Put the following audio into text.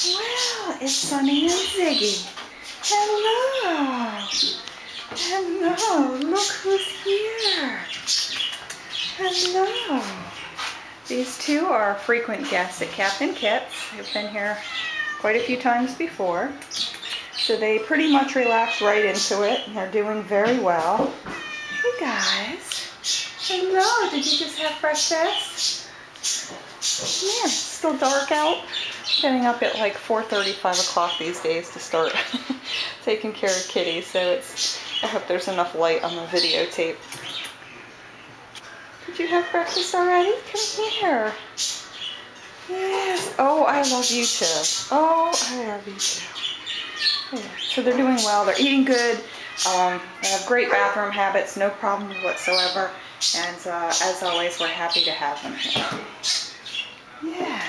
Well, it's Sunny and Ziggy. Hello. Hello. Look who's here. Hello. These two are frequent guests at Captain Kit's. They've been here quite a few times before. So they pretty much relaxed right into it, and they're doing very well. Hey guys. Hello. Did you just have breakfast? Yeah, it's still dark out. Getting up at like 4:30, 5 o'clock these days to start taking care of Kitty, so I hope there's enough light on the videotape. Did you have breakfast already? Come here. Yes. Oh, I love you too. Oh, I love you too. Yeah. So they're doing well. They're eating good. They have great bathroom habits, no problems whatsoever. And as always, we're happy to have them here. Yeah.